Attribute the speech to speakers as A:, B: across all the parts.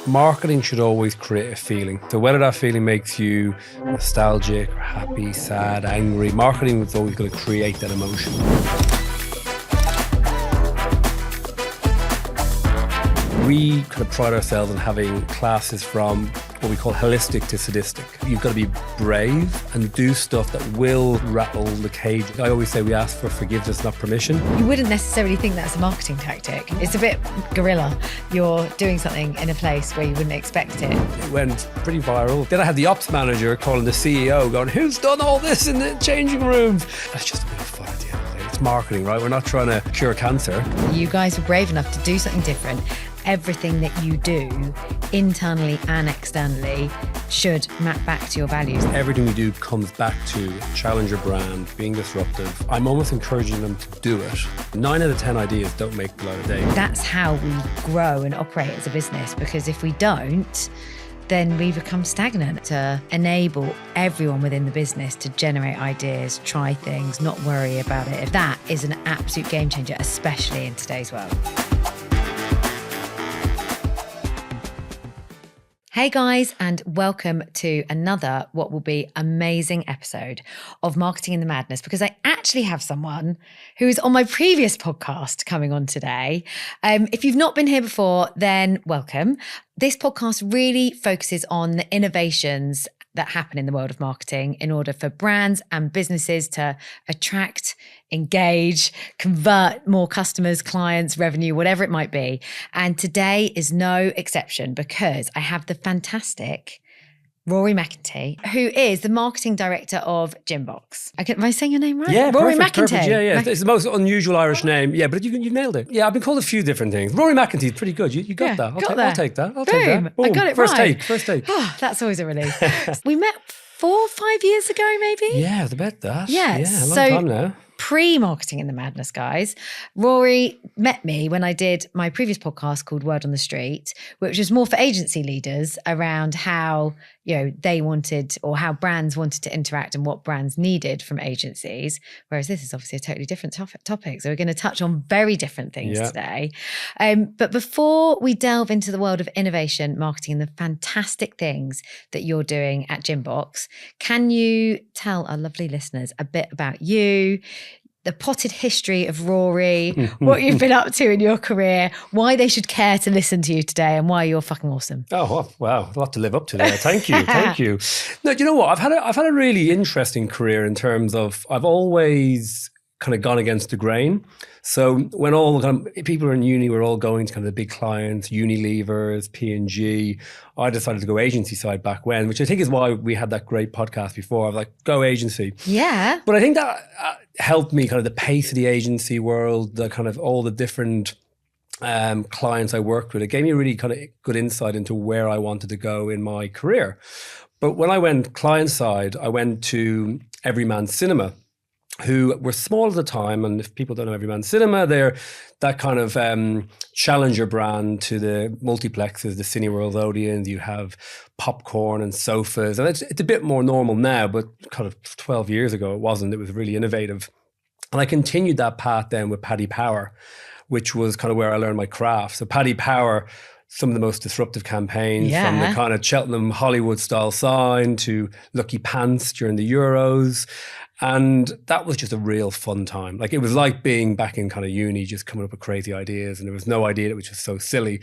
A: Marketing should always create a feeling. So whether that feeling makes you nostalgic, or happy, sad, angry, marketing is always going to create that emotion. We kind of pride ourselves on having classes from what we call holistic to sadistic. You've got to be brave and do stuff that will rattle the cage. I always say we ask for forgiveness, not permission.
B: You wouldn't necessarily think that's a marketing tactic. It's a bit guerrilla. You're doing something in a place where you wouldn't expect it.
A: It went pretty viral. Then I had the ops manager calling the CEO going, who's done all this in the changing rooms? That's just a bit of fun at the end of the day. It's marketing, right? We're not trying to cure cancer.
B: You guys were brave enough to do something different. Everything that you do, internally and externally, should map back to your values.
A: Everything we do comes back to challenger brand, being disruptive. I'm almost encouraging them to do it. 9 out of 10 ideas don't make the light of day.
B: That's how we grow and operate as a business, because if we don't, then we become stagnant. To enable everyone within the business to generate ideas, try things, not worry about it. That is an absolute game changer, especially in today's world. Hey guys, and welcome to another what will be amazing episode of Marketing in the Madness, because I actually have someone who is on my previous podcast coming on today. If you've not been here before, then welcome. This podcast really focuses on the innovations that happen in the world of marketing in order for brands and businesses to attract, engage, convert more customers, clients, revenue, whatever it might be. And today is no exception, because I have the fantastic Rory McEntee, who is the marketing director of Gymbox. Am I saying your name right?
A: Yeah,
B: Rory
A: perfect,
B: McEntee.
A: perfect. Yeah. It's the most unusual Irish name. Yeah, but you nailed it. Yeah, I've been called a few different things. Rory McEntee is pretty good. You got that. I'll take that.
B: Boom.
A: Boom.
B: I got it
A: First
B: right.
A: First take.
B: Oh, that's always a relief. We met 4 or 5 years ago, maybe?
A: Yeah, I bet that.
B: Yeah,
A: a long
B: so
A: time now.
B: Pre-Marketing in the Madness, guys. Rory met me when I did my previous podcast called Word on the Street, which was more for agency leaders around how, they wanted, or how brands wanted to interact and what brands needed from agencies. Whereas this is obviously a totally different topic. So we're going to touch on very different things today. But before we delve into the world of innovation, marketing, and the fantastic things that you're doing at Gymbox, can you tell our lovely listeners a bit about you, the potted history of Rory, what you've been up to in your career, why they should care to listen to you today, and why you're fucking awesome?
A: Oh, wow. A lot to live up to there. Thank you. Thank you. No, you know what? I've had a really interesting career in terms of I've always kind of gone against the grain. So when all kind of people are in uni, we're all going to kind of the big clients, Unilevers, P&G. I decided to go agency side back when, which I think is why we had that great podcast before. I was like, go agency.
B: Yeah.
A: But I think that helped me kind of the pace of the agency world, the kind of all the different clients I worked with. It gave me a really kind of good insight into where I wanted to go in my career. But when I went client side, I went to Everyman Cinema, who were small at the time. And if people don't know Everyman Cinema, they're that kind of challenger brand to the multiplexes, the Cineworld Odeons. You have popcorn and sofas. And it's a bit more normal now, but kind of 12 years ago, it wasn't. It was really innovative. And I continued that path then with Paddy Power, which was kind of where I learned my craft. So Paddy Power, some of the most disruptive campaigns, from the kind of Cheltenham Hollywood style sign to Lucky Pants during the Euros. And that was just a real fun time. Like, it was like being back in kind of uni, just coming up with crazy ideas. And there was no idea that was just so silly.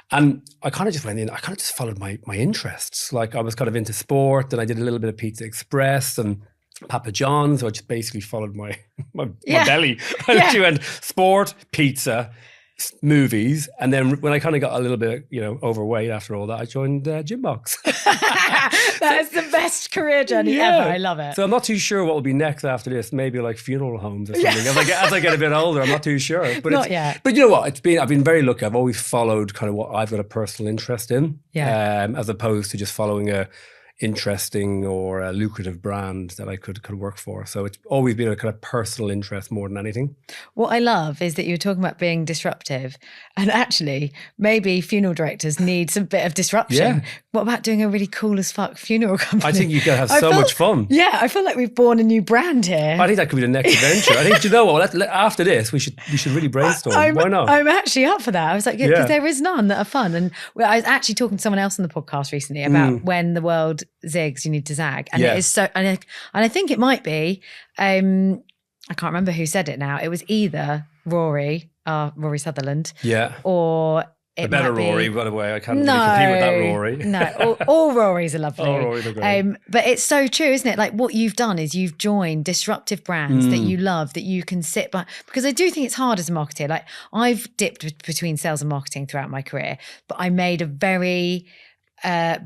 A: And I kind of just went in, I kind of just followed my interests. Like, I was kind of into sport, and I did a little bit of Pizza Express and Papa John's. So I just basically followed my belly. I literally went sport, pizza, movies. And then when I kind of got a little bit, overweight after all that, I joined Gymbox.
B: That is the best career journey ever. I love it.
A: So I'm not too sure what will be next after this. Maybe like funeral homes or something. As I get a bit older, I'm not too sure. But
B: not yet.
A: But you know what? I've been very lucky. I've always followed kind of what I've got a personal interest in, as opposed to just following a interesting or a lucrative brand that I could work for. So it's always been a kind of personal interest more than anything.
B: What I love is that you're talking about being disruptive, and actually maybe funeral directors need some bit of disruption.
A: Yeah.
B: What about doing a really cool as fuck funeral company?
A: I think you can have so much fun.
B: Yeah, I feel like we've born a new brand here.
A: I think that could be the next adventure. I think, you know what, after this, we should really brainstorm. Why not?
B: I'm actually up for that. I was like, because there is none that are fun. And I was actually talking to someone else on the podcast recently about when the world zigs, you need to zag. And it is so, and I think it might be, I can't remember who said it now. It was either Rory Sutherland.
A: Yeah.
B: Or
A: the better Rory, by the way. I can't really compete with that Rory.
B: No, all Rorys are lovely.
A: All Rorys are great.
B: But it's so true, isn't it? Like what you've done is you've joined disruptive brands that you love, that you can sit by. Because I do think it's hard as a marketer. Like I've dipped between sales and marketing throughout my career, but I made a very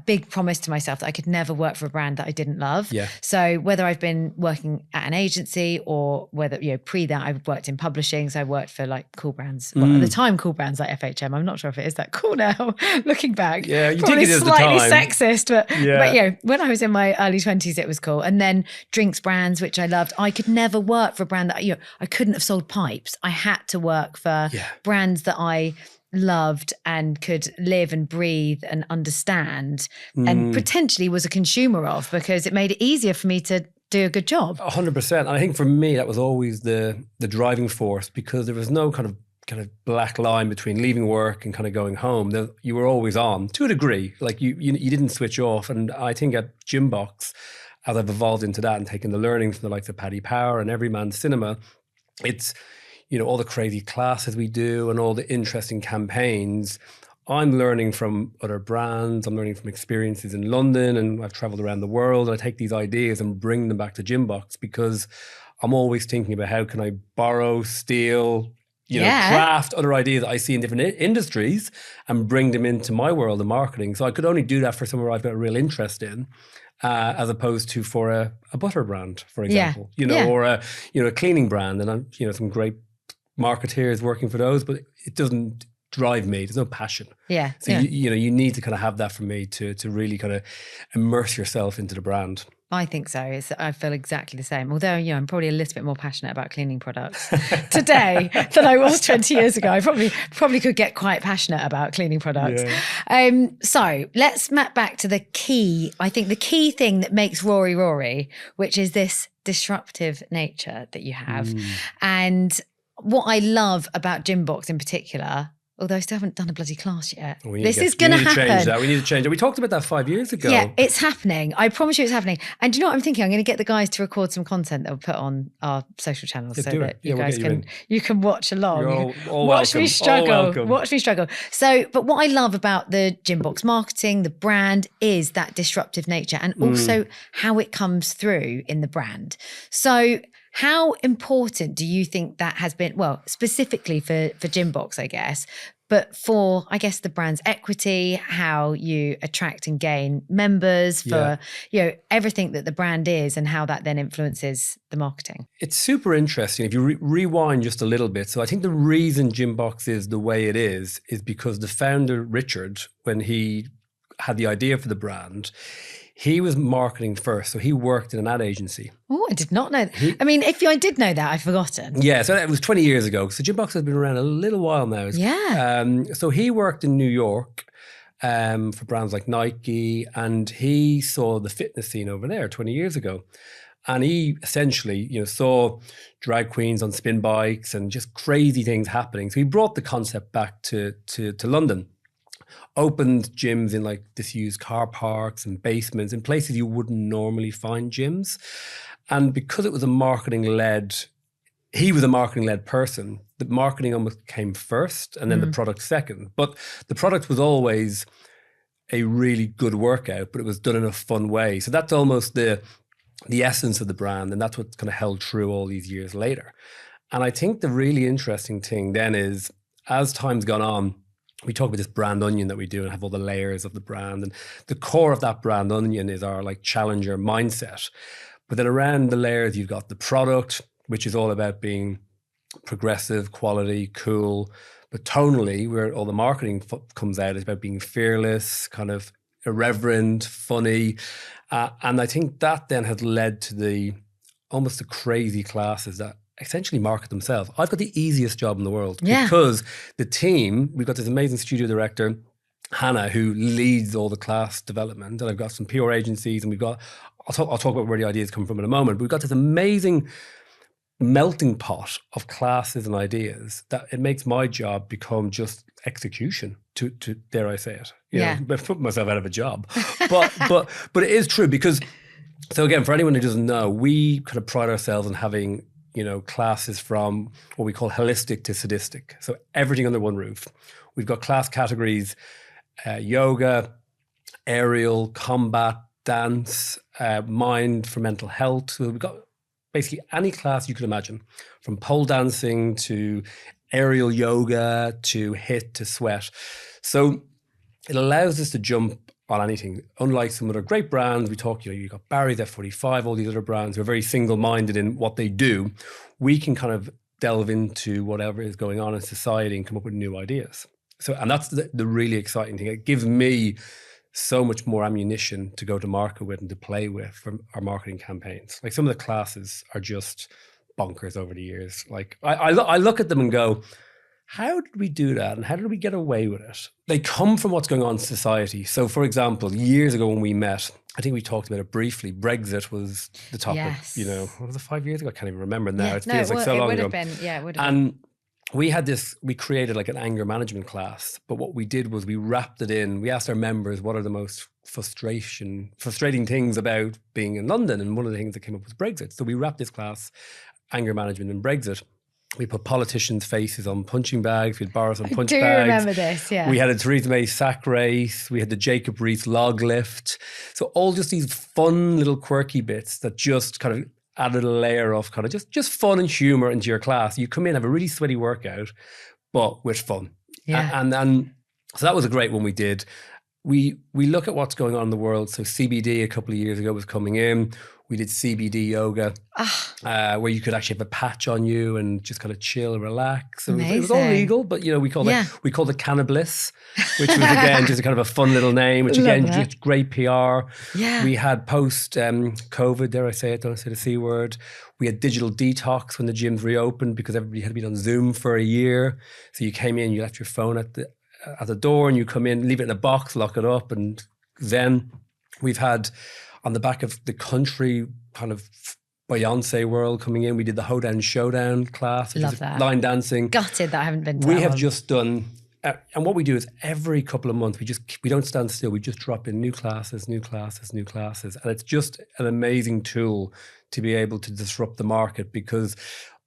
B: big promise to myself that I could never work for a brand that I didn't love.
A: Yeah.
B: So whether I've been working at an agency or whether, pre that I've worked in publishing. So I worked for like cool brands. Well, at the time, cool brands like FHM. I'm not sure if it is that cool now, looking back.
A: Yeah, you
B: probably
A: think it is
B: slightly
A: the time.
B: sexist, but when I was in my early 20s, it was cool. And then drinks brands, which I loved. I could never work for a brand that, I couldn't have sold pipes. I had to work for brands that I loved and could live and breathe and understand and potentially was a consumer of, because it made it easier for me to do a good job.
A: 100%. And I think for me, that was always the driving force, because there was no kind of black line between leaving work and kind of going home. You were always on to a degree. Like you didn't switch off. And I think at Gymbox, as I've evolved into that and taken the learnings from the likes of Paddy Power and Everyman Cinema, it's, all the crazy classes we do and all the interesting campaigns. I'm learning from other brands. I'm learning from experiences in London, and I've traveled around the world. I take these ideas and bring them back to Gymbox, because I'm always thinking about how can I borrow, steal, craft other ideas that I see in different industries and bring them into my world of marketing. So I could only do that for somewhere I've got a real interest in. As opposed to for a butter brand, for example, or a cleaning brand, and I'm some great marketeers working for those, but it doesn't drive me. There's no passion.
B: Yeah.
A: So you need to kind of have that for me to really kind of immerse yourself into the brand.
B: I think so. I feel exactly the same. Although, I'm probably a little bit more passionate about cleaning products today than I was 20 years ago. I probably could get quite passionate about cleaning products. Yeah. So let's map back to the key thing that makes Rory, which is this disruptive nature that you have. And what I love about Gymbox in particular, although I still haven't done a bloody class yet. This is going to happen.
A: We need to change that. We talked about that 5 years ago.
B: Yeah, it's happening. I promise you it's happening. And do you know what I'm thinking? I'm going to get the guys to record some content that we'll put on our social channels so that you guys you can watch along.
A: You're all
B: watch
A: welcome.
B: me struggle.
A: All welcome.
B: Watch me struggle. So, but what I love about the Gymbox marketing, the brand, is that disruptive nature and also how it comes through in the brand. So how important do you think that has been, well, specifically for Gymbox, I guess, but for, I guess, the brand's equity, how you attract and gain members, for, everything that the brand is and how that then influences the marketing? It's
A: super interesting. If you rewind just a little bit. So I think the reason Gymbox is the way it is because the founder, Richard, when he had the idea for the brand, he was marketing first. So he worked in an ad agency.
B: Oh, I did not know. If I did know that, I've forgotten.
A: Yeah, so it was 20 years ago. So Gymbox has been around a little while now. So he worked in New York for brands like Nike, and he saw the fitness scene over there 20 years ago. And he essentially, saw drag queens on spin bikes and just crazy things happening. So he brought the concept back to London. Opened gyms in like disused car parks and basements in places you wouldn't normally find gyms. And because it was he was a marketing-led person, the marketing almost came first and then the product second. But the product was always a really good workout, but it was done in a fun way. So that's almost the essence of the brand, and that's what's kind of held true all these years later. And I think the really interesting thing then is, as time's gone on, we talk about this brand onion that we do and have all the layers of the brand. And the core of that brand onion is our like challenger mindset. But then around the layers, you've got the product, which is all about being progressive, quality, cool. But tonally, where all the marketing comes out, is about being fearless, kind of irreverent, funny. And I think that then has led to almost the crazy classes that essentially market themselves. I've got the easiest job in the world because the team, we've got this amazing studio director, Hannah, who leads all the class development. And I've got some PR agencies, and I'll talk about where the ideas come from in a moment, but we've got this amazing melting pot of classes and ideas that it makes my job become just execution to dare I say it, you know, put myself out of a job, but it is true because, so again, for anyone who doesn't know, we kind of pride ourselves on having, you know, classes from what we call holistic to sadistic. So everything under one roof. We've got class categories, yoga, aerial, combat, dance, mind for mental health. So we've got basically any class you could imagine, from pole dancing to aerial yoga to HIIT to sweat. So it allows us to jump on anything. Unlike some other great brands, we talk, you know, you've got Barry's, F45, all these other brands who are very single-minded in what they do. We can kind of delve into whatever is going on in society and come up with new ideas. So, and that's the really exciting thing. It gives me so much more ammunition to go to market with and to play with for our marketing campaigns. Like some of the classes are just bonkers over the years. Like I look at them and go, how did we do that? And how did we get away with it? They come from what's going on in society. So for example, years ago when we met, I think we talked about it briefly. Brexit was the topic, you know, what was it, 5 years ago? I can't even remember now. It feels like so long ago.
B: It would have been.
A: And we created like an anger management class, but what we did was we wrapped it in. We asked our members what are the most frustrating things about being in London, and one of the things that came up was Brexit. So we wrapped this class, anger management and Brexit. We put politicians' faces on punching bags. We had Boris on punch bags. I do
B: remember this, yeah.
A: We had a Theresa May sack race. We had the Jacob Rees log lift. So all just these fun little quirky bits that just kind of added a layer of kind of just fun and humor into your class. You come in, have a really sweaty workout, but with fun.
B: Yeah.
A: And so that was a great one we did. We look at what's going on in the world. So CBD a couple of years ago was coming in. We did CBD yoga, where you could actually have a patch on you and just kind of chill and relax. So it was all legal, but you know, we called it Cannabliss, which was again just a kind of a fun little name, which again just great PR.
B: Yeah.
A: We had post COVID, dare I say it, don't say the C word. We had digital detox when the gyms reopened because everybody had been on Zoom for a year. So you came in, you left your phone at the door, and you come in, leave it in a box, lock it up, and then we've had, on the back of the country kind of Beyonce world coming in, we did the Hoedown Showdown class.
B: Love that.
A: Line dancing.
B: Gutted that I haven't been to
A: We
B: that
A: have
B: one.
A: just done, and what we do is every couple of months, we don't stand still. We just drop in new classes. And it's just an amazing tool to be able to disrupt the market, because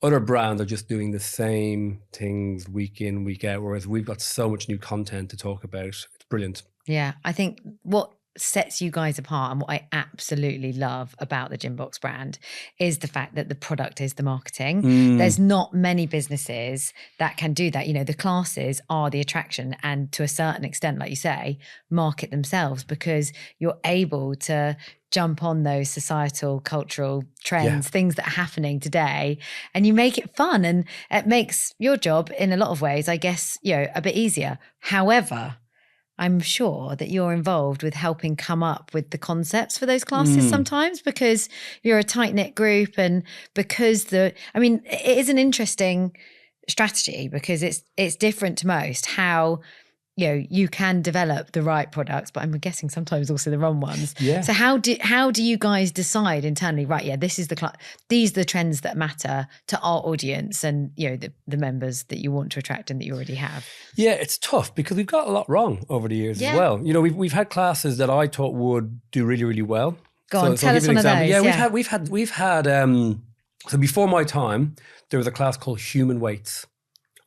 A: other brands are just doing the same things week in, week out, whereas we've got so much new content to talk about. It's brilliant.
B: Yeah, I think what sets you guys apart and what I absolutely love about the Gymbox brand is the fact that the product is the marketing. There's not many businesses that can do that. You know, the classes are the attraction, and to a certain extent, like you say, market themselves, because you're able to jump on those societal, cultural trends, things that are happening today, and you make it fun, and it makes your job in a lot of ways, I guess, you know, a bit easier. However, I'm sure that you're involved with helping come up with the concepts for those classes sometimes, because you're a tight-knit group, and because it is an interesting strategy, because it's different to most how, you know, you can develop the right products, but I'm guessing sometimes also the wrong ones.
A: Yeah.
B: So how do you guys decide internally, right, yeah, this is these are the trends that matter to our audience and, you know, the members that you want to attract and that you already have?
A: Yeah, it's tough because we've got a lot wrong over the years as well. You know, we've had classes that I thought would do really, really well.
B: Go on, tell us one of those.
A: Yeah, we've had so before my time, there was a class called Human Weights,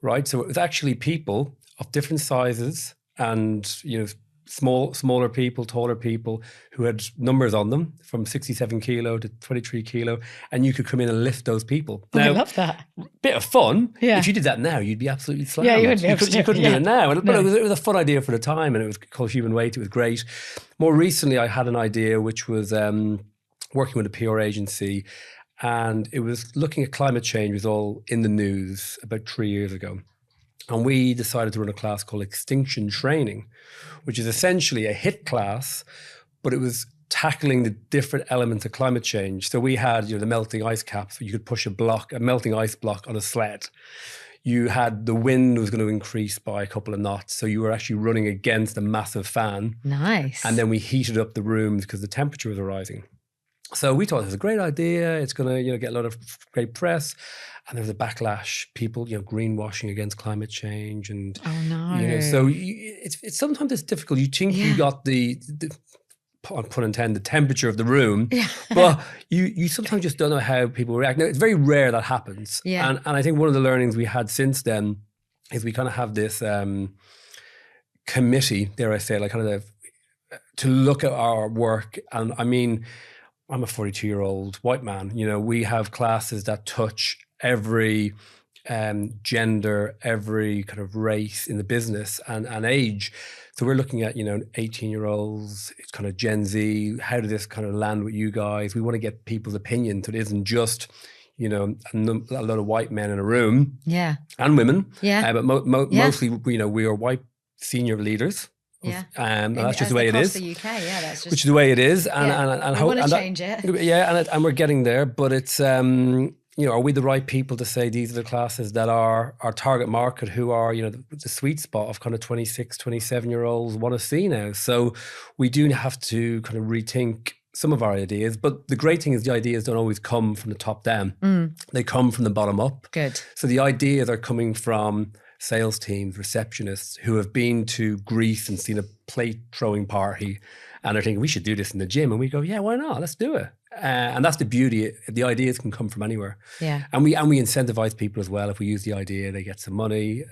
A: right? So it was actually people of different sizes and, you know, smaller people, taller people who had numbers on them from 67 kilo to 23 kilo, and you could come in and lift those people.
B: Now, I love that.
A: Bit of fun.
B: Yeah.
A: If you did that now, you'd be absolutely slammed.
B: Yeah, you would be.
A: You couldn't do it now. But it was a fun idea for the time, and it was called Human Weight. It was great. More recently, I had an idea which was working with a PR agency, and it was looking at climate change. It was all in the news about 3 years ago. And we decided to run a class called Extinction Training, which is essentially a HIIT class, but it was tackling the different elements of climate change. So we had, the melting ice cap, so you could push a melting ice block on a sled. You had the wind was going to increase by a couple of knots, so you were actually running against a massive fan.
B: Nice.
A: And then we heated up the rooms because the temperature was rising. So we thought it was a great idea. It's going to, get a lot of great press. And there was a backlash. People, greenwashing against climate change, and
B: oh no.
A: so it's sometimes it's difficult. You think you got the pun intended, the temperature of the room, but you sometimes just don't know how people react. Now, it's very rare that happens.
B: Yeah.
A: And I think one of the learnings we had since then is we kind of have this committee, dare I say, like kind of to look at our work. And I mean, I'm a 42-year-old white man. We have classes that touch every gender, every kind of race in the business and age. So we're looking at, 18-year-olds, it's kind of Gen Z. How did this kind of land with you guys? We want to get people's opinion. So it isn't just, a lot of white men in a room.
B: Yeah.
A: And women.
B: Yeah.
A: But mostly, we are white senior leaders.
B: Yeah.
A: And that's just the way it is.
B: The UK, that's just,
A: which is the way it is. And
B: I want to change it.
A: Yeah, and we're getting there. But it's, are we the right people to say these are the classes that are our target market, who are, the sweet spot of kind of 26, 27-year-olds want to see now? So we do have to kind of rethink some of our ideas. But the great thing is the ideas don't always come from the top down. They come from the bottom up.
B: Good.
A: So the ideas are coming from sales teams, receptionists who have been to Greece and seen a plate throwing party and are thinking we should do this in the gym, and we go, yeah, why not? Let's do it. And that's the beauty. The ideas can come from anywhere.
B: Yeah.
A: And we incentivize people as well. If we use the idea, they get some money.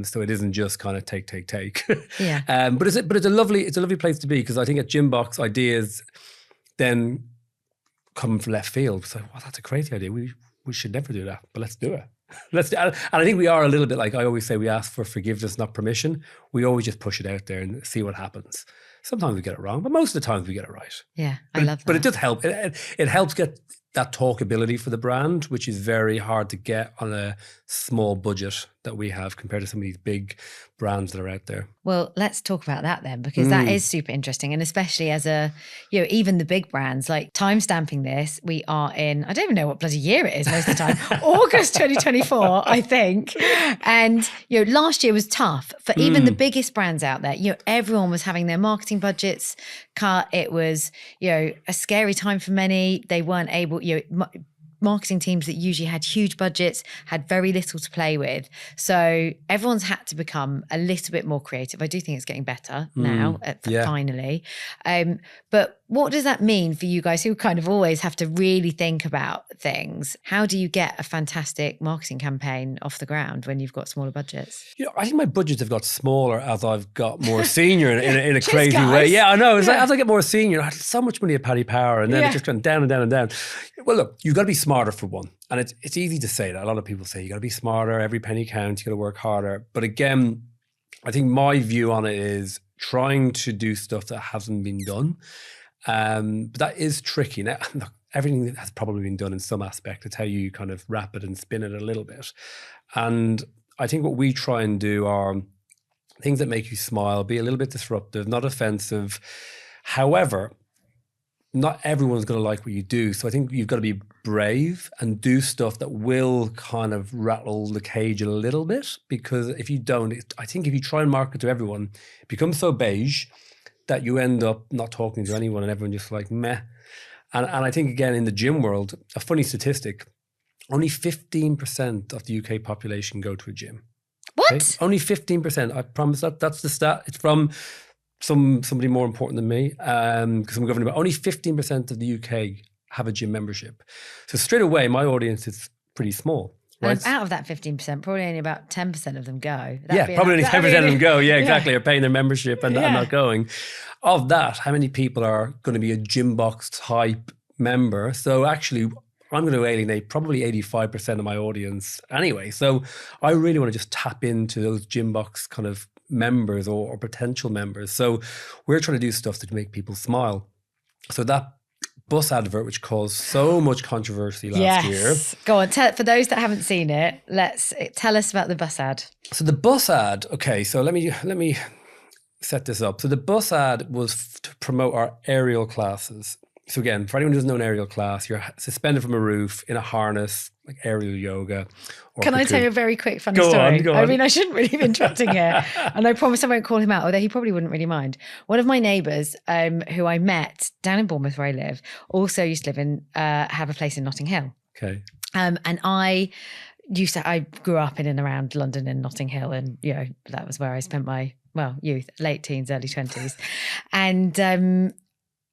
A: So it isn't just kind of take.
B: Yeah.
A: But it's a lovely place to be, because I think at Gymbox, ideas then come from left field. So that's a crazy idea. We should never do that, but let's do it. And I think we are a little bit like, I always say, we ask for forgiveness, not permission. We always just push it out there and see what happens. Sometimes we get it wrong, but most of the times we get it right.
B: Yeah, I love that.
A: But it does help. It helps get that talkability for the brand, which is very hard to get on a small budget that we have compared to some of these big brands that are out there.
B: Well, let's talk about that then, because that is super interesting. And especially as even the big brands, like time stamping this, we are in, I don't even know what bloody year it is most of the time, August 2024, I think. And, last year was tough for even the biggest brands out there. Everyone was having their marketing budgets cut. It was, a scary time for many. They weren't able, marketing teams that usually had huge budgets had very little to play with. So everyone's had to become a little bit more creative. I do think it's getting better now, finally. But what does that mean for you guys who kind of always have to really think about things? How do you get a fantastic marketing campaign off the ground when you've got smaller budgets?
A: I think my budgets have got smaller as I've got more senior in a crazy way. Yeah, I know. It's like as I get more senior, I had so much money at Paddy Power, and then it just went down and down and down. Well, look, you've got to be smarter for one. And it's easy to say that. A lot of people say you got to be smarter, every penny counts, you got to work harder. But again, I think my view on it is trying to do stuff that hasn't been done. But that is tricky. Now, look, everything has probably been done in some aspect. It's how you kind of wrap it and spin it a little bit. And I think what we try and do are things that make you smile, be a little bit disruptive, not offensive. However, not everyone's going to like what you do. So I think you've got to be brave and do stuff that will kind of rattle the cage a little bit, because if you don't, I think if you try and market to everyone, it becomes so beige that you end up not talking to anyone and everyone just like meh. And I think, again, in the gym world, a funny statistic, only 15% of the UK population go to a gym.
B: What?
A: Okay? Only 15%. I promise that's the stat. It's from somebody more important than me, because I'm governing, but only 15% of the UK have a gym membership. So straight away, my audience is pretty small. Right?
B: And out of that 15%, probably only about 10% of them go.
A: Probably only 10% of them go. Yeah, exactly. Are paying their membership and not going. Of that, how many people are going to be a Gymbox type member? So actually, I'm going to alienate probably 85% of my audience anyway. So I really want to just tap into those Gymbox kind of members or potential members. So we're trying to do stuff to make people smile. So that bus advert, which caused so much controversy last year.
B: Go on. For those that haven't seen it, tell us about the bus ad.
A: So the bus ad, okay, so let me set this up. So the bus ad was to promote our aerial classes. So again, for anyone who doesn't know an aerial class, you're suspended from a roof in a harness, like aerial yoga.
B: Can I tell you a very quick funny story? Go on. I mean, I shouldn't really be interrupting here. And I promise I won't call him out, although he probably wouldn't really mind. One of my neighbours, who I met down in Bournemouth where I live, also used to live in, have a place in Notting Hill.
A: Okay.
B: And I grew up in and around London and Notting Hill. And, that was where I spent my, youth, late teens, early 20s. And,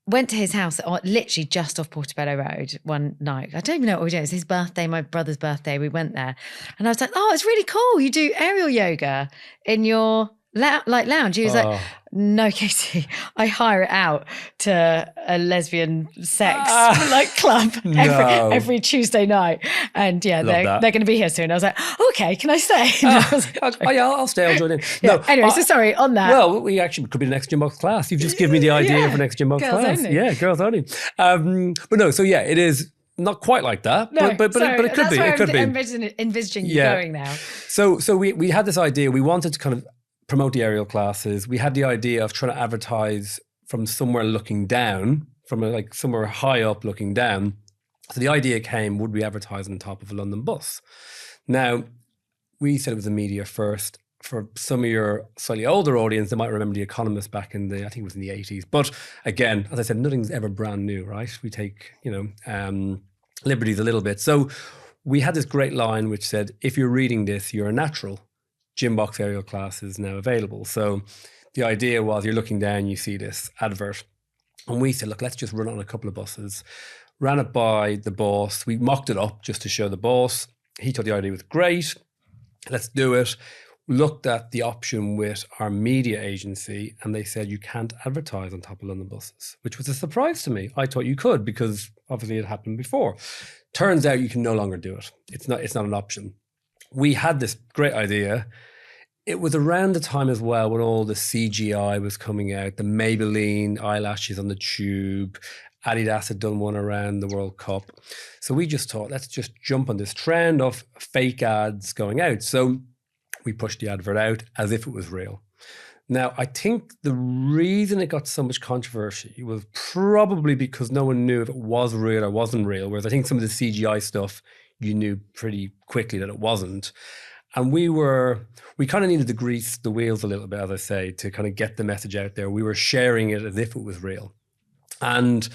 B: went to his house literally just off Portobello Road one night. I don't even know what we were doing. It was his birthday, my brother's birthday. We went there and I was like, oh, it's really cool. You do aerial yoga in your lounge. He was like, no, Katie, I hire it out to a lesbian sex club every Tuesday night. And they're going to be here soon. I was like, okay, can I stay?
A: I'll stay, I'll join in.
B: Yeah. No, anyway, so sorry on that.
A: Well, we actually could be the next Gym Box class. You've just given me the idea for next Gym Box class.
B: Only.
A: Yeah, girls only. But no, so it is not quite like that, but it could be. It could be.
B: I'm envisaging you going now.
A: So we had this idea. We wanted to kind of promote the aerial classes. We had the idea of trying to advertise from somewhere looking down, from somewhere high up looking down. So the idea came, would we advertise on the top of a London bus? Now, we said it was a media first. For some of your slightly older audience, they might remember The Economist back in I think it was in the 80s. But again, as I said, nothing's ever brand new, right? We take, liberties a little bit. So we had this great line which said, if you're reading this, you're a natural. Gym Box aerial class is now available. So the idea was you're looking down, you see this advert. And we said, look, let's just run it on a couple of buses. Ran it by the boss. We mocked it up just to show the boss. He thought the idea was great. Let's do it. Looked at the option with our media agency and they said, you can't advertise on top of London buses, which was a surprise to me. I thought you could because obviously it happened before. Turns out you can no longer do it. It's not an option. We had this great idea. It was around the time as well when all the CGI was coming out, the Maybelline eyelashes on the tube, Adidas had done one around the World Cup. So we just thought, let's just jump on this trend of fake ads going out. So we pushed the advert out as if it was real. Now, I think the reason it got so much controversy was probably because no one knew if it was real or wasn't real, whereas I think some of the CGI stuff, you knew pretty quickly that it wasn't. And we kind of needed to grease the wheels a little bit, as I say, to kind of get the message out there. We were sharing it as if it was real. And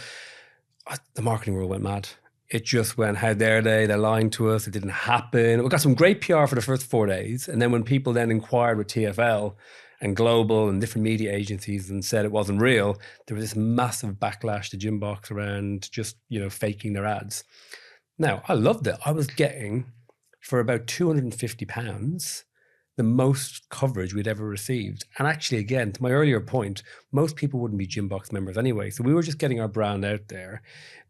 A: the marketing world went mad. It just went, how dare they? They're lying to us. It didn't happen. We got some great PR for the first 4 days. And then when people then inquired with TfL and Global and different media agencies and said it wasn't real, there was this massive backlash to Gym Box around just, faking their ads. Now, I loved it. I was getting, for about £250, the most coverage we'd ever received. And actually, again, to my earlier point, most people wouldn't be Gym Box members anyway. So we were just getting our brand out there.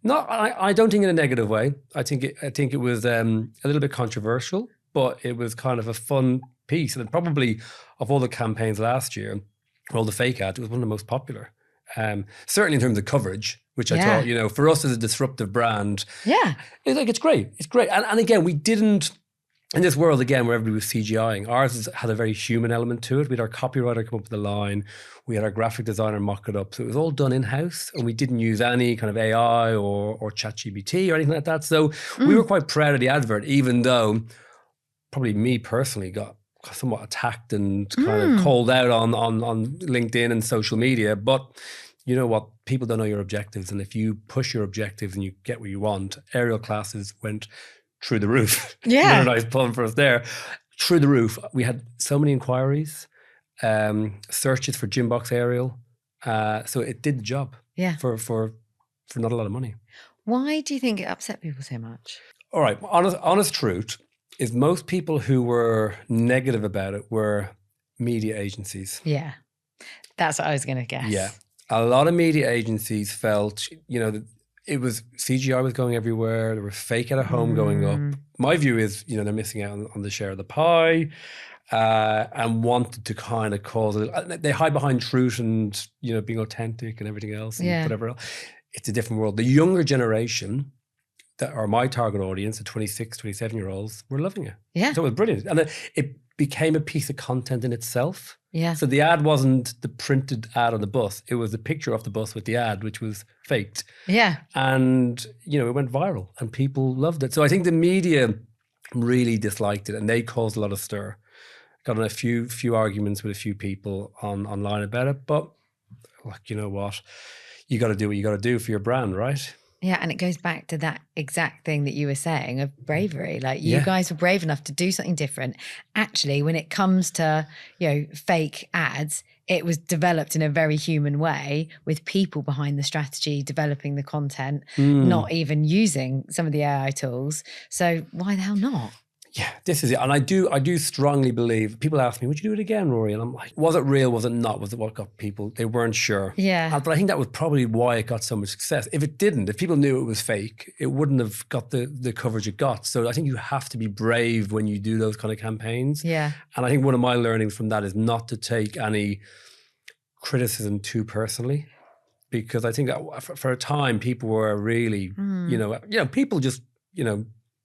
A: I don't think in a negative way. I think it was a little bit controversial, but it was kind of a fun piece. And probably of all the campaigns last year, all the fake ads, it was one of the most popular. Certainly in terms of coverage, which I thought, for us as a disruptive brand, it's great. It's great. And again, we didn't, in this world again where everybody was CGIing, ours had a very human element to it. We had our copywriter come up with a line, we had our graphic designer mock it up. So it was all done in-house and we didn't use any kind of AI or ChatGPT or anything like that. So we were quite proud of the advert, even though probably me personally got somewhat attacked and kind of called out on LinkedIn and social media. But you know what? People don't know your objectives. And if you push your objectives and you get what you want, aerial classes went through the roof.
B: Yeah.
A: Nice pun for us there. Through the roof. We had so many inquiries, searches for Gym Box aerial. So it did the job for not a lot of money.
B: Why do you think it upset people so much?
A: All right. Honest truth is most people who were negative about it were media agencies.
B: Yeah. That's what I was going to guess.
A: Yeah. A lot of media agencies felt, that it was CGI was going everywhere. There was fake at home going up. My view is, they're missing out on the share of the pie and wanted to kind of cause it. They hide behind truth and, being authentic and everything else and whatever else. it's a different world. The younger generation that are my target audience, the 26, 27-year-olds, were loving it.
B: Yeah.
A: So it was brilliant. And it became a piece of content in itself.
B: Yeah.
A: So the ad wasn't the printed ad on the bus. It was the picture of the bus with the ad, which was faked.
B: Yeah.
A: And, it went viral and people loved it. So I think the media really disliked it and they caused a lot of stir. Got in a few arguments with a few people online about it. But like, you know what? You got to do what you got to do for your brand, right?
B: Yeah, and it goes back to that exact thing that you were saying of bravery. Like you guys were brave enough to do something different. Actually, when it comes to, fake ads, it was developed in a very human way with people behind the strategy, developing the content, not even using some of the AI tools. So why the hell not?
A: Yeah, this is it. And I do strongly believe, people ask me, would you do it again, Rory? And I'm like, was it real? Was it not? Was it what got people? They weren't sure.
B: Yeah.
A: But I think that was probably why it got so much success. If it didn't, if people knew it was fake, it wouldn't have got the coverage it got. So I think you have to be brave when you do those kind of campaigns.
B: Yeah.
A: And I think one of my learnings from that is not to take any criticism too personally. Because I think that for a time, people were really, people just,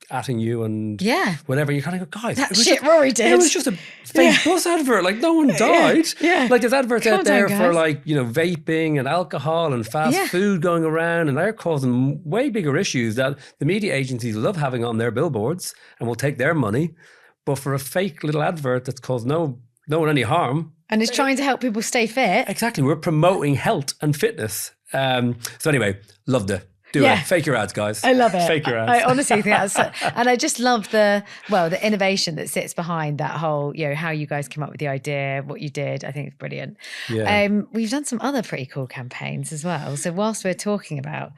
A: atting you and whatever. You kind of go, guys,
B: that shit Rory did.
A: It was just a fake bus advert. Like no one died.
B: Yeah.
A: Like there's adverts out there
B: guys.
A: for like, vaping and alcohol and fast food going around, and they're causing way bigger issues that the media agencies love having on their billboards and will take their money. But for a fake little advert that's caused no one any harm.
B: And it's trying to help people stay fit.
A: Exactly. We're promoting health and fitness. So anyway, loved it. Do it. Fake your ads, guys.
B: I love it.
A: Fake your ads.
B: I honestly think that's, and I just love the innovation that sits behind that whole, how you guys came up with the idea, what you did. I think it's brilliant.
A: Yeah.
B: We've done some other pretty cool campaigns as well. So whilst we're talking about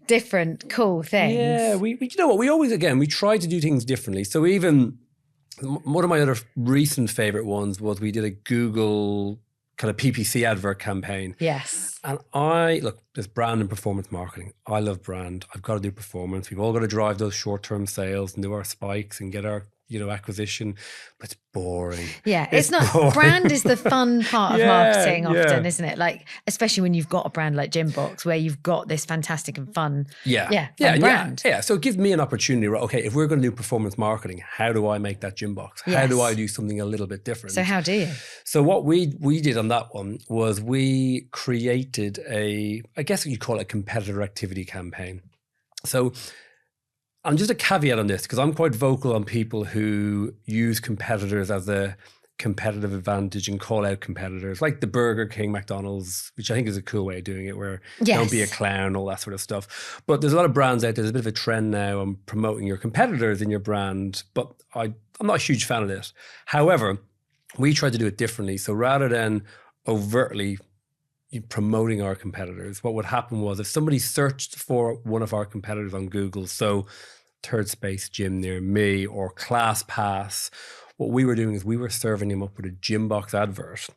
B: different cool things.
A: Yeah, we you know what, we try to do things differently. So even one of my other recent favorite ones was we did a Google kind of PPC advert campaign.
B: Yes.
A: And there's brand and performance marketing. I love brand. I've got to do performance. We've all got to drive those short-term sales and do our spikes and get our, acquisition. But it's boring.
B: Yeah, it's not
A: boring.
B: Brand is the fun part of marketing often, isn't it? Like, especially when you've got a brand like Gymbox where you've got this fantastic and fun brand.
A: Yeah. So it gives me an opportunity, right? Okay, if we're going to do performance marketing, how do I make that Gymbox? How do I do something a little bit different?
B: So how do you?
A: So what we did on that one was we created I guess you call it a competitor activity campaign. So, and just a caveat on this, because I'm quite vocal on people who use competitors as a competitive advantage and call out competitors, like the Burger King, McDonald's, which I think is a cool way of doing it, where don't be a clown, all that sort of stuff. But there's a lot of brands out there. There's a bit of a trend now on promoting your competitors in your brand, but I'm not a huge fan of this. However, we tried to do it differently. So rather than overtly promoting our competitors, what would happen was if somebody searched for one of our competitors on Google, so Third Space Gym near me or ClassPass, what we were doing is we were serving them up with a Gymbox advert.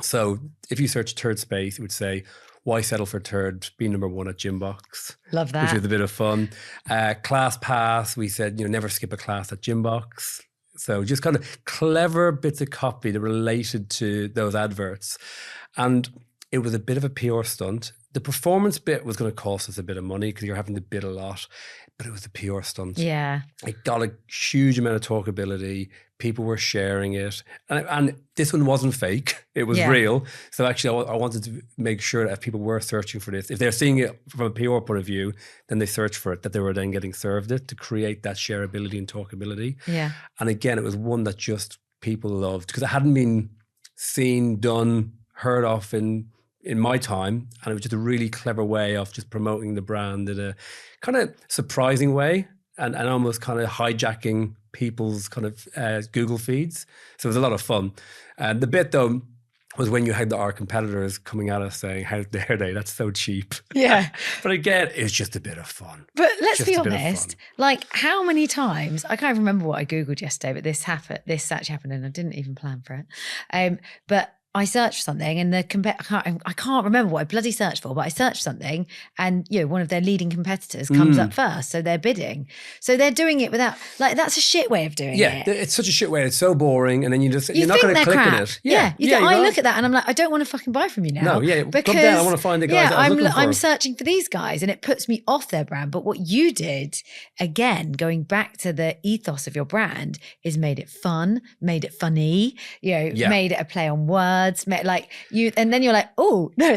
A: So if you search Third Space, it would say, why settle for third, be number one at Gymbox.
B: Love that.
A: Which was a bit of fun. ClassPass, we said, never skip a class at Gymbox. So just kind of clever bits of copy that related to those adverts. And it was a bit of a PR stunt. The performance bit was going to cost us a bit of money because you're having to bid a lot, but it was a PR stunt.
B: Yeah.
A: It got a huge amount of talkability. People were sharing it. And this one wasn't fake. It was real. So actually, I wanted to make sure that if people were searching for this, if they're seeing it from a PR point of view, then they search for it, that they were then getting served it to create that shareability and talkability.
B: Yeah.
A: And again, it was one that just people loved because it hadn't been seen, done, heard of in my time, and it was just a really clever way of just promoting the brand in a kind of surprising way and almost kind of hijacking people's kind of Google feeds. So it was a lot of fun. And the bit though was when you had our competitors coming at us saying, how dare they, that's so cheap.
B: Yeah.
A: But again, it's just a bit of fun.
B: But let's be honest, like how many times, I can't remember what I Googled yesterday, but this actually happened and I didn't even plan for it. But I searched something and I can't remember what I bloody searched for, but I searched something and, one of their leading competitors comes up first. So they're bidding. So they're doing it without, like, that's a shit way of doing it.
A: It's such a shit way. It's so boring. And then you're not going to click
B: crap.
A: in it.
B: I look at that and I'm like, I don't want to fucking buy from you now.
A: Because come down, I want to find the guys that I was looking for.
B: I'm searching for these guys and it puts me off their brand. But what you did, again, going back to the ethos of your brand, is made it fun, made it funny, made it a play on words. And then you're like, oh no,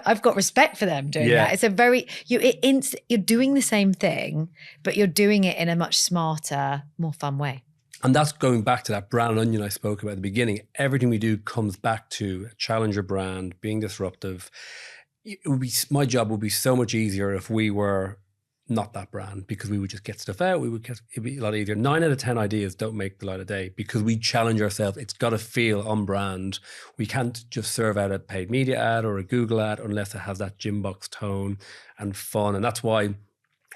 B: I've got respect for them doing that. It's a very you're doing the same thing, but you're doing it in a much smarter, more fun way.
A: And that's going back to that brown onion I spoke about at the beginning. Everything we do comes back to a challenger brand, being disruptive. My job would be so much easier if we were not that brand, because we would just get stuff out. It'd be a lot easier. 9 out of 10 ideas don't make the light of day because we challenge ourselves. It's got to feel on brand. We can't just serve out a paid media ad or a Google ad unless it has that Gymbox tone and fun. And that's why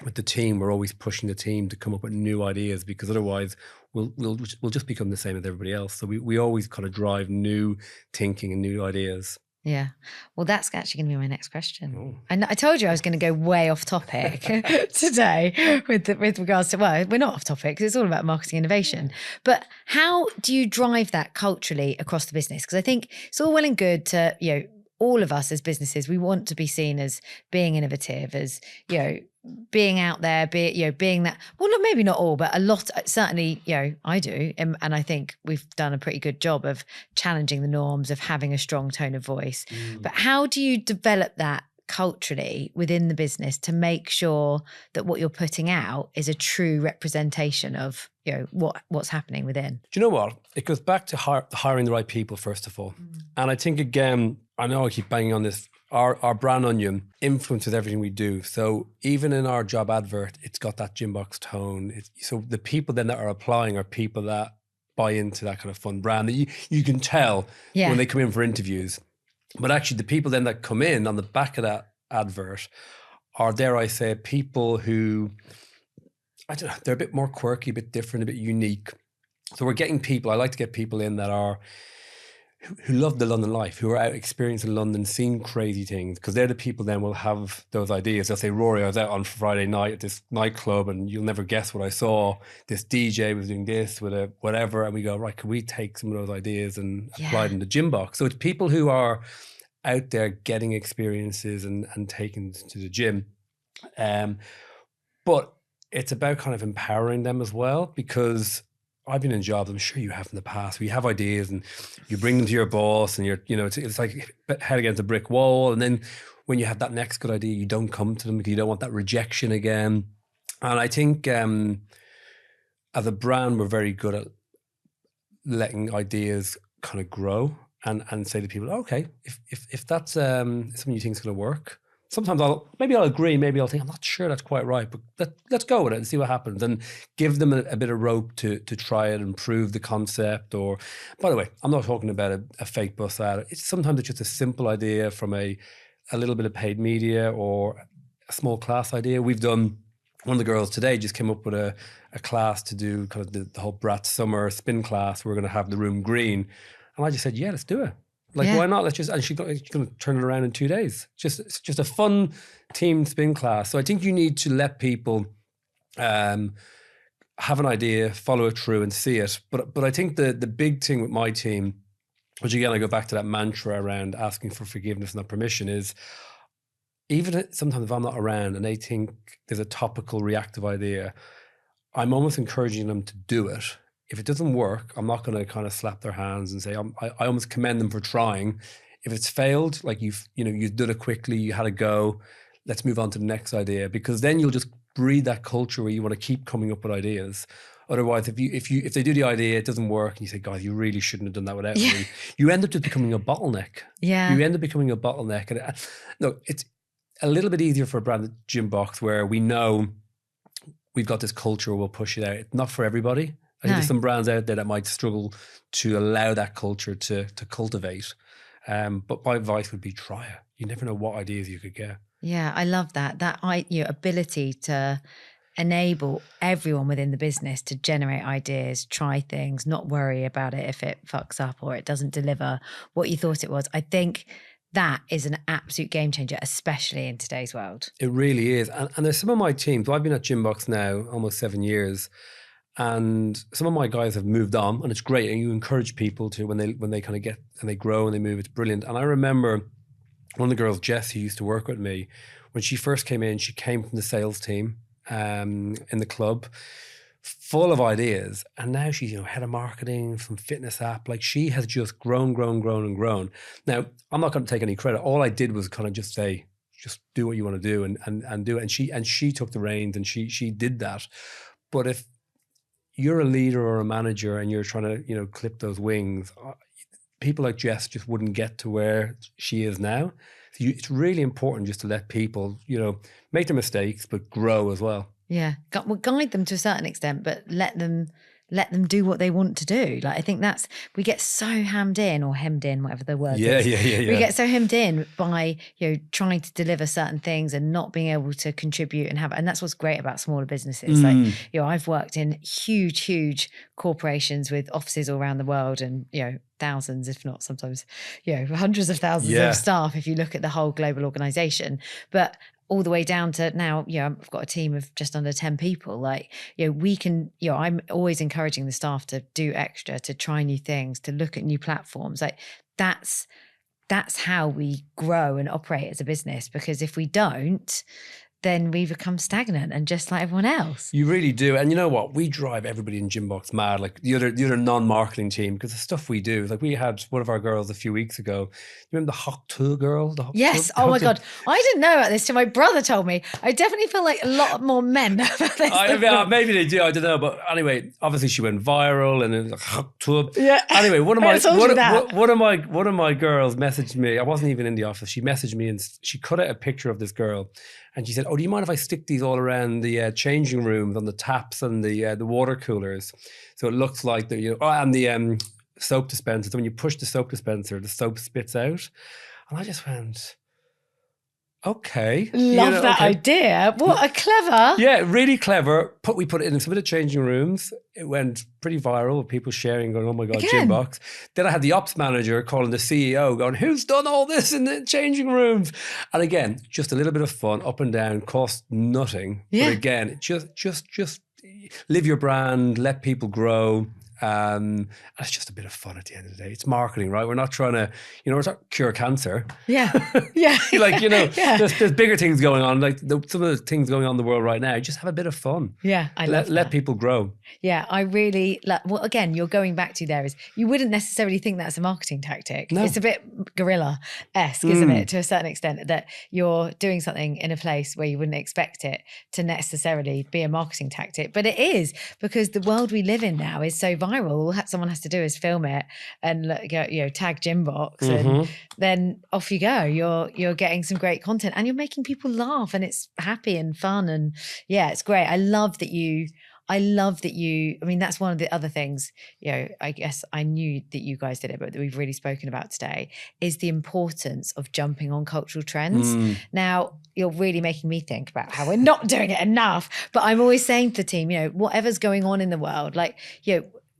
A: with the team, we're always pushing the team to come up with new ideas, because otherwise we'll just become the same as everybody else. So we always kind of drive new thinking and new ideas.
B: Yeah. Well, that's actually going to be my next question. I told you I was going to go way off topic today with regards to, well, we're not off topic because it's all about marketing innovation. But how do you drive that culturally across the business? Because I think it's all well and good to, all of us as businesses, we want to be seen as being innovative, as, being out there, being that, well, maybe not all, but a lot, certainly, I do. And I think we've done a pretty good job of challenging the norms, of having a strong tone of voice. But how do you develop that culturally within the business to make sure that what you're putting out is a true representation of, what's happening within?
A: Do you know what? It goes back to hiring the right people, first of all. And I think, again, I know I keep banging on this, our brand onion influences everything we do. So even in our job advert, it's got that Gymbox tone. So the people then that are applying are people that buy into that kind of fun brand that you can tell when they come in for interviews. But actually the people then that come in on the back of that advert are, dare I say, people who, I don't know, they're a bit more quirky, a bit different, a bit unique. So we're getting people, I like to get people in that are, who love the London life, who are out experiencing London, seeing crazy things, because they're the people then will have those ideas. They'll say, Rory, I was out on Friday night at this nightclub and you'll never guess what I saw. This DJ was doing this with a whatever. And we go, right, can we take some of those ideas and apply them to Gymbox? So it's people who are out there getting experiences and taking to the gym. But it's about kind of empowering them as well, because I've been in jobs, I'm sure you have in the past, where you have ideas and you bring them to your boss and it's like head against a brick wall. And then when you have that next good idea, you don't come to them because you don't want that rejection again. And I think as a brand, we're very good at letting ideas kind of grow and say to people, okay, if that's something you think is going to work, sometimes I'll agree, maybe I'll think, I'm not sure that's quite right, but let's go with it and see what happens, and give them a bit of rope to try it and prove the concept. Or, by the way, I'm not talking about a fake bus ad. Sometimes it's just a simple idea from a little bit of paid media or a small class idea. We've done, one of the girls today just came up with a class to do kind of the whole Brat Summer spin class. We're going to have the room green. And I just said, yeah, let's do it. Why not? Let's just, and she's going to turn it around in 2 days. It's just a fun team spin class. So I think you need to let people have an idea, follow it through and see it. But I think the big thing with my team, which again, I go back to that mantra around asking for forgiveness and not permission, is even sometimes if I'm not around and they think there's a topical reactive idea, I'm almost encouraging them to do it. If it doesn't work, I'm not going to kind of slap their hands and say, I almost commend them for trying. If it's failed, like you did it quickly, you had a go, let's move on to the next idea, because then you'll just breed that culture where you want to keep coming up with ideas. Otherwise, if they do the idea, it doesn't work, and you say, God, you really shouldn't have done that without me, you end up just becoming a bottleneck.
B: Yeah.
A: You end up becoming a bottleneck. And no, it's a little bit easier for a brand like Gymbox, where we know we've got this culture where we'll push it out. It's not for everybody. I think there's some brands out there that might struggle to allow that culture to cultivate. But my advice would be try it. You never know what ideas you could get.
B: Yeah, I love that. That ability to enable everyone within the business to generate ideas, try things, not worry about it if it fucks up or it doesn't deliver what you thought it was. I think that is an absolute game changer, especially in today's world.
A: It really is. And there's some of my teams, I've been at Gymbox now almost 7 years, and some of my guys have moved on, and it's great. And you encourage people to, when they kind of get and they grow and they move, it's brilliant. And I remember one of the girls, Jess, who used to work with me, when she first came in, she came from the sales team in the club, full of ideas, and now she's head of marketing from fitness app. Like, she has just grown. Now, I'm not going to take any credit. All I did was kind of just say, just do what you want to do and do it. And she took the reins and she did that. But if you're a leader or a manager and you're trying to clip those wings, people like Jess just wouldn't get to where she is now. So it's really important just to let people make their mistakes but grow as well.
B: Yeah, guide them to a certain extent, but let them do what they want to do. Like, I think we get so hemmed in, whatever the word is.
A: Yeah.
B: We get so hemmed in by trying to deliver certain things and not being able to contribute and that's what's great about smaller businesses. Like, I've worked in huge corporations with offices all around the world, and thousands, if not sometimes hundreds of thousands of staff if you look at the whole global organization. But all the way down to now, I've got a team of just under 10 people. Like, we can, I'm always encouraging the staff to do extra, to try new things, to look at new platforms. Like, that's how we grow and operate as a business, because if we don't, then we become stagnant and just like everyone else. You
A: really do. And you know what? We drive everybody in Gymbox mad, like the other non-marketing team, because the stuff we do. Like, we had one of our girls a few weeks ago. You remember the Hok Tuh girl?
B: Yes. Oh my God. I didn't know about this till my brother told me. I definitely feel like a lot more men know about this.
A: Maybe they do. I don't know. But anyway, obviously she went viral, and it was like Hok Tuh.
B: Yeah.
A: Anyway, one of my girls messaged me. I wasn't even in the office. She messaged me and she cut out a picture of this girl. And she said, "Oh, do you mind if I stick these all around the changing rooms, on the taps and the water coolers, so it looks like and the soap dispenser. So when you push the soap dispenser, the soap spits out." And I just went, okay.
B: Love that idea. What a clever.
A: Yeah, really clever. We put it in some of the changing rooms. It went pretty viral with people sharing, going, "Oh my God, Gymbox." Then I had the ops manager calling the CEO, going, "Who's done all this in the changing rooms?" And again, just a little bit of fun, up and down, cost nothing. Yeah. But again, just live your brand, let people grow. It's just a bit of fun at the end of the day. It's marketing, right? We're not trying to, we're not cure cancer.
B: Yeah.
A: There's bigger things going on. Like some of the things going on in the world right now. Just have a bit of fun.
B: Yeah,
A: let people grow.
B: Yeah, I really what again you're going back to there is you wouldn't necessarily think that's a marketing tactic. No. It's a bit guerrilla-esque, isn't it, to a certain extent, that you're doing something in a place where you wouldn't expect it to necessarily be a marketing tactic. But it is, because the world we live in now is so viral. All someone has to do is film it and tag Gymbox, and then off you go. You're getting some great content, and you're making people laugh, and it's happy and fun, and it's great. I love that you, I mean, that's one of the other things, I guess I knew that you guys did it, but that we've really spoken about today is the importance of jumping on cultural trends. Now, you're really making me think about how we're not doing it enough, but I'm always saying to the team, whatever's going on in the world, like,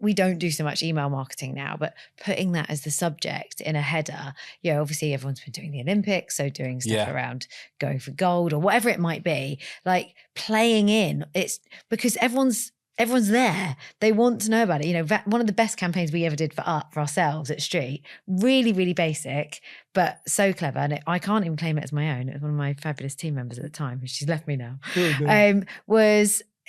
B: we don't do so much email marketing now, but putting that as the subject in a header, obviously everyone's been doing the Olympics, so doing stuff around going for gold or whatever it might be, like playing in, it's because everyone's there. They want to know about it. One of the best campaigns we ever did for ourselves at Street, really, really basic, but so clever. And I can't even claim it as my own. It was one of my fabulous team members at the time, she's left me now,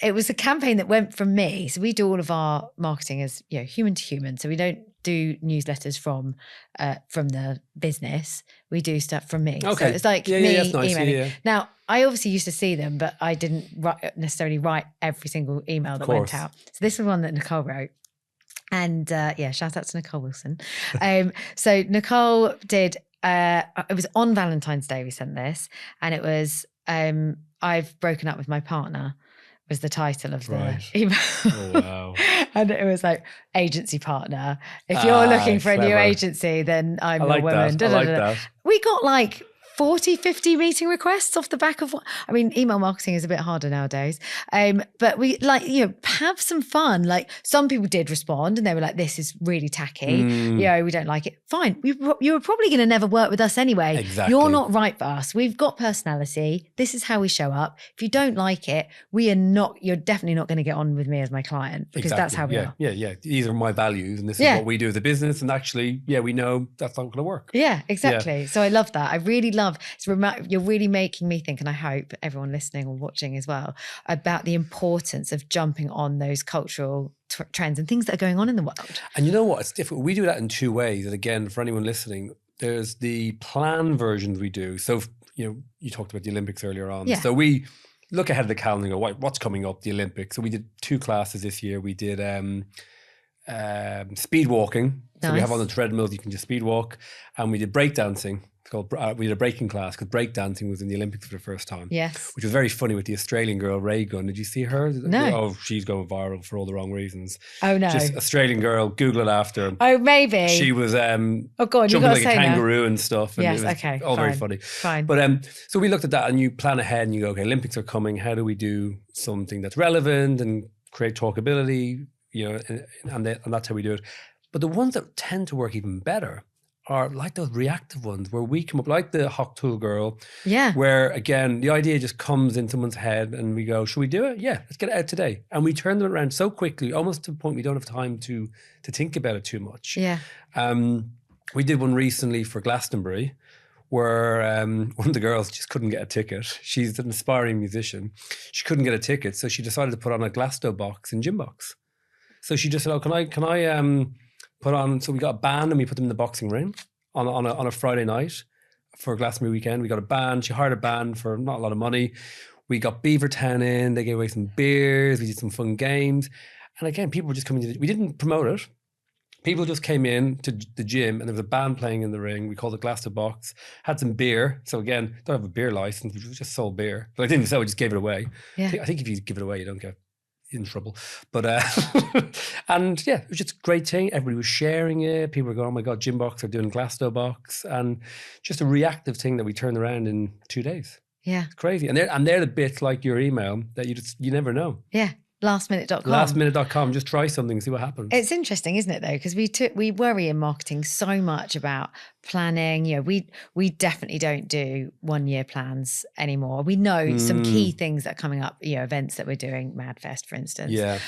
B: It was a campaign that went from me. So we do all of our marketing as human to human. So we don't do newsletters from the business. We do stuff from me.
A: Okay.
B: So it's like me
A: that's nice.
B: emailing.
A: Yeah.
B: Now, I obviously used to see them, but I didn't necessarily write every single email that went out. So this was one that Nicole wrote. And shout out to Nicole Wilson. So Nicole did, it was on Valentine's Day we sent this, and it was, "I've broken up with my partner," was the title of the email.
A: Oh, wow.
B: And it was like, agency partner. If you're looking for a new agency, then I'm your woman.
A: I like that.
B: We got like 40, 50 meeting requests off the back of what, I mean, email marketing is a bit harder nowadays. But we have some fun. Like some people did respond and they were like, this is really tacky. We don't like it. Fine. You were probably going to never work with us anyway.
A: Exactly.
B: You're not right for us. We've got personality. This is how we show up. If you don't like it, you're definitely not going to get on with me as my client, because that's how we are.
A: Yeah. These are my values and this is what we do as a business. And actually, we know that's not going to work.
B: Yeah, exactly. Yeah. So I love that. I really love, you're really making me think, and I hope everyone listening or watching as well, about the importance of jumping on those cultural trends and things that are going on in the world.
A: And you know what? It's different. We do that in two ways. And again, for anyone listening, there's the plan versions we do. So, you talked about the Olympics earlier on.
B: Yeah.
A: So we look ahead of the calendar and go, what's coming up, the Olympics? So we did 2 classes this year. We did speed walking. So we have on the treadmills, you can just speed walk. And we did breakdancing. We did a breaking class because breakdancing was in the Olympics for the first time.
B: Yes.
A: Which was very funny with the Australian girl, Ray Gunn. Did you see her?
B: No.
A: Oh, she's going viral for all the wrong reasons.
B: Oh, no.
A: Just Australian girl, Google it after.
B: Oh, maybe.
A: She was
B: jumping
A: like a kangaroo and stuff. And
B: yes,
A: it was
B: okay.
A: all
B: fine.
A: very funny.
B: Fine.
A: But so we looked at that and you plan ahead and you go, okay, Olympics are coming. How do we do something that's relevant and create talkability? And that's how we do it. But the ones that tend to work even better are like those reactive ones where we come up, like the Hawk Tool girl.
B: Yeah.
A: Where again, the idea just comes in someone's head and we go, should we do it? Yeah, let's get it out today. And we turn them around so quickly, almost to the point we don't have time to think about it too much.
B: Yeah.
A: We did one recently for Glastonbury where one of the girls just couldn't get a ticket. She's an aspiring musician. She couldn't get a ticket. So she decided to put on a Glasto box in Gymbox. So she just said, oh, can I put on, so we got a band and we put them in the boxing ring on a Friday night for Glastonbury weekend. We got a band. She hired a band for not a lot of money. We got Beavertown in. They gave away some beers. We did some fun games. And again, people were just coming to we didn't promote it. People just came in to the gym and there was a band playing in the ring. We called it Glasto Box. Had some beer. So again, don't have a beer license. We just sold beer. But I didn't sell, we just gave it away.
B: Yeah.
A: I think if you give it away, you don't get in trouble. But and yeah, it was just a great thing. Everybody was sharing it. People were going, oh my God, Gymbox are doing Glasto Box. And just a reactive thing that we turned around in 2 days.
B: Yeah.
A: It's crazy. And they're the bits like your email that you never know.
B: Yeah. Lastminute.com.
A: Lastminute.com. Just try something, see what happens.
B: It's interesting, isn't it, though? Because we worry in marketing so much about planning. We definitely don't do 1 year plans anymore. We know some key things that are coming up, events that we're doing, MadFest, for instance.
A: Yeah.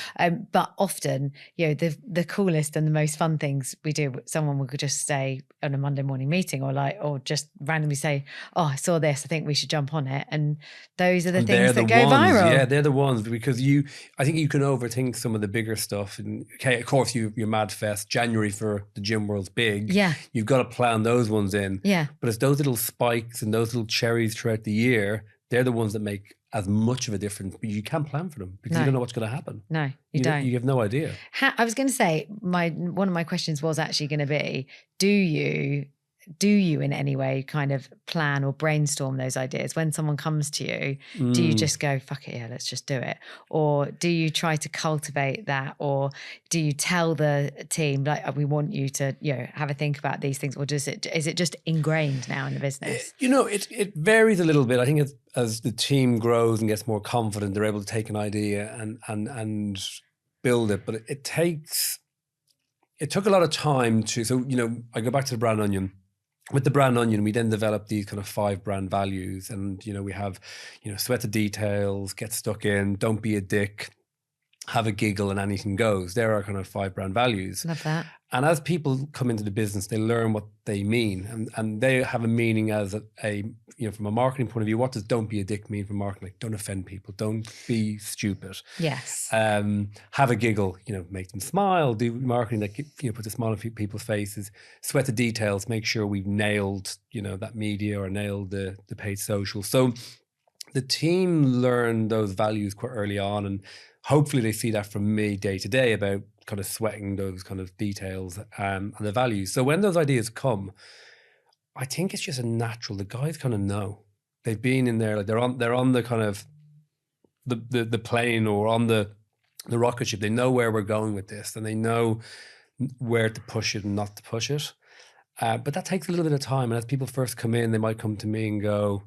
B: But often, the coolest and the most fun things we do, someone could just say on a Monday morning meeting or just randomly say, oh, I saw this, I think we should jump on it. And those are the things that go viral.
A: Yeah, they're the ones, because I think you can overthink some of the bigger stuff. And okay, of course, your MadFest, January for the gym world's big.
B: Yeah.
A: You've got to plan those ones in.
B: Yeah.
A: But it's those little spikes and those little cherries throughout the year, they're the ones that make as much of a difference, but you can't plan for them because you don't know what's going to happen.
B: No, you don't.
A: You have no idea.
B: I was going to say, one of my questions was actually going to be, do you in any way kind of plan or brainstorm those ideas when someone comes to you? Do you just go, fuck it, yeah, let's just do it? Or do you try to cultivate that? Or do you tell the team, like, we want you to, have a think about these things? Or is it just ingrained now in the business?
A: It varies a little bit. I think as the team grows and gets more confident, they're able to take an idea and build it. But it took a lot of time so I go back to the Brand Onion. With the Brand Onion, we then developed these kind of 5 brand values. And, we have, sweat the details, get stuck in, don't be a dick, have a giggle and anything goes. There are kind of 5 brand values.
B: Love that.
A: And as people come into the business, they learn what they mean. And they have a meaning as from a marketing point of view. What does don't be a dick mean from marketing? Like, don't offend people. Don't be stupid.
B: Yes.
A: Have a giggle, make them smile. Do marketing that, put a smile on people's faces. Sweat the details. Make sure we've nailed, that media or nailed the paid social. So the team learned those values quite early on. And hopefully they see that from me day to day about kind of sweating those kind of details and the values. So when those ideas come, I think it's just a natural. The guys kind of know. They've been in there, like they're on the kind of the plane or on the rocket ship. They know where we're going with this, and they know where to push it and not to push it. But that takes a little bit of time. And as people first come in, they might come to me and go,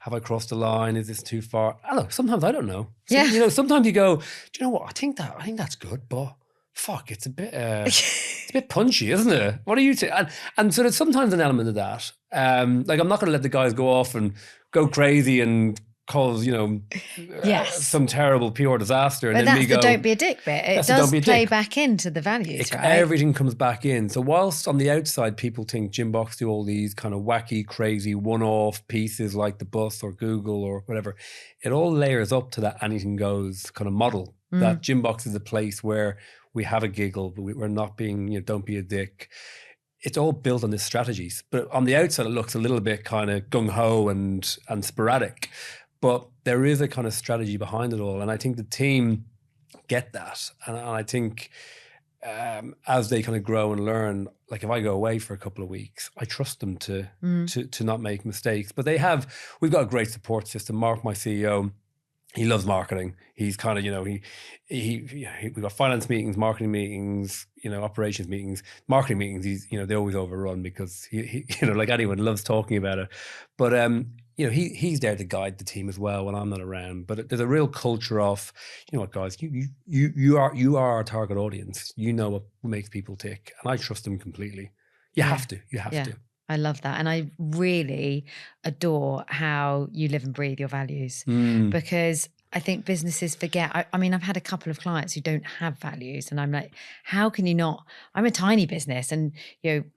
A: have I crossed the line? Is this too far? I look, sometimes I don't know.
B: Yeah.
A: Sometimes you go, do you know what? I think that's good, but fuck, it's a bit punchy, isn't it? What do you think? And so there's sometimes an element of that. Like, I'm not going to let the guys go off and go crazy and cause,
B: Yes.
A: some terrible PR disaster. And
B: But
A: then
B: that's
A: we go,
B: the don't be a dick bit. It does play back into the values, right?
A: Everything comes back in. So whilst on the outside, people think Gymbox do all these kind of wacky, crazy one-off pieces like the bus or Google or whatever, it all layers up to that anything goes kind of model. That Gymbox is a place where we have a giggle, but we're not being, don't be a dick. It's all built on these strategies. But on the outside, it looks a little bit kind of gung-ho and sporadic. But there is a kind of strategy behind it all. And I think the team get that. And I think as they kind of grow and learn, like if I go away for a couple of weeks, I trust them to not make mistakes. But we've got a great support system. Mark, my CEO, he loves marketing. He's kind of, we've got finance meetings, marketing meetings, operations meetings, marketing meetings. They always overrun because he like anyone loves talking about it. But, he's there to guide the team as well when I'm not around. But there's a real culture of, you know what, guys, you are our target audience. You know what makes people tick. And I trust them completely. You have to.
B: I love that. And I really adore how you live and breathe your values because I think businesses forget. I mean, I've had a couple of clients who don't have values and I'm like, how can you not? I'm a tiny business and,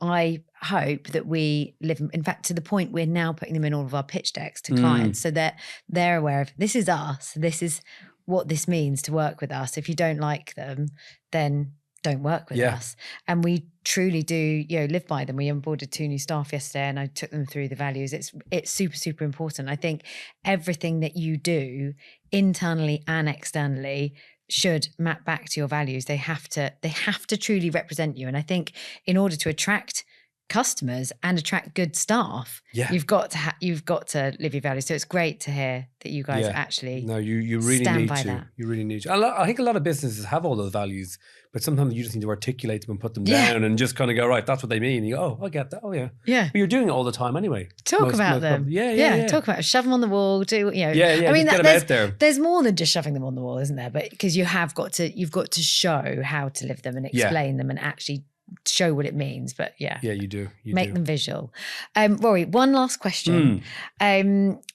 B: I hope that we live, in fact, to the point we're now putting them in all of our pitch decks to clients so that they're aware of this is us. This is what this means to work with us. If you don't like them, then don't work with us. And we truly do, live by them. We onboarded 2 new staff yesterday and I took them through the values. It's super, super important. I think everything that you do internally and externally should map back to your values. They have to truly represent you. And I think in order to attract customers and attract good staff, you've got to live your values. So it's great to hear that you guys actually
A: you really
B: stand
A: need
B: by
A: to.
B: that.
A: You really need to. I think a lot of businesses have all those values, but sometimes you just need to articulate them and put them down and just kind of go, right, that's what they mean. And you go, oh, I get that. Oh yeah. But you're doing it all the time anyway.
B: Talk about them. Talk about it. Shove them on the wall. I mean,
A: get them out there.
B: There's more than just shoving them on the wall, isn't there? But because you've got to show how to live them and explain them and actually show what it means. But you do. Make them visual. Rory, one last question.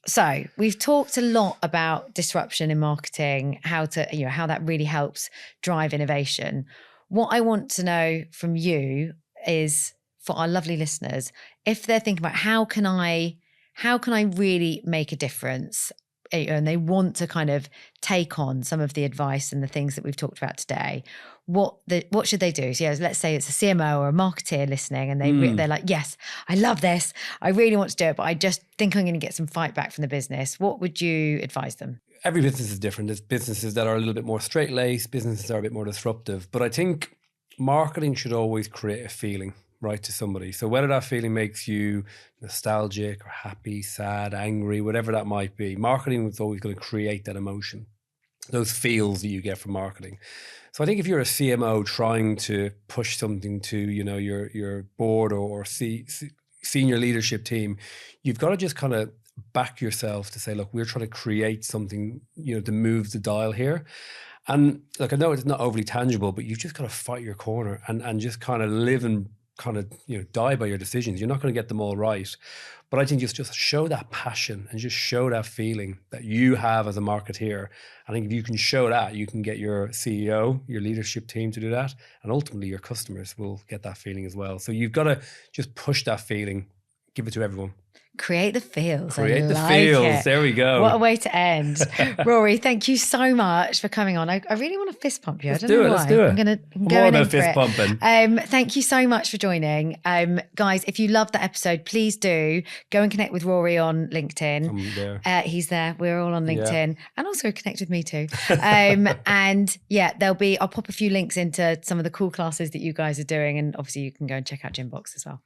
B: So we've talked a lot about disruption in marketing, how that really helps drive innovation. What I want to know from you is, for our lovely listeners, if they're thinking about how can I really make a difference, and they want to kind of take on some of the advice and the things that we've talked about today, what should they do? So let's say it's a CMO or a marketeer listening and they're like, yes, I love this. I really want to do it, but I just think I'm going to get some fight back from the business. What would you advise them?
A: Every business is different. There's businesses that are a little bit more straight-laced, businesses that are a bit more disruptive. But I think marketing should always create a feeling, right, to somebody. So whether that feeling makes you nostalgic or happy, sad, angry, whatever that might be, marketing is always going to create that emotion, those feels that you get from marketing. So I think if you're a CMO trying to push something to, your board or senior leadership team, you've got to just kind of back yourself to say, look, we're trying to create something, to move the dial here. And look, I know it's not overly tangible, but you've just got to fight your corner and just kind of live and kind of die by your decisions. You're not going to get them all right, but I think just show that passion and just show that feeling that you have as a marketeer. I think if you can show that, you can get your CEO, your leadership team to do that, and ultimately your customers will get that feeling as well. So you've got to just push that feeling, give it to everyone.
B: Create the feels.
A: Create the feels. There we go.
B: What a way to end. Rory, thank you so much for coming on. I really want to fist pump you.
A: Let's do it.
B: I'm going to go in fist pumping. Thank you so much for joining. Guys, if you loved that episode, please do go and connect with Rory on LinkedIn.
A: I'm there.
B: He's there. We're all on LinkedIn. And also connect with me too. And I'll pop a few links into some of the cool classes that you guys are doing. And obviously you can go and check out Gymbox as well.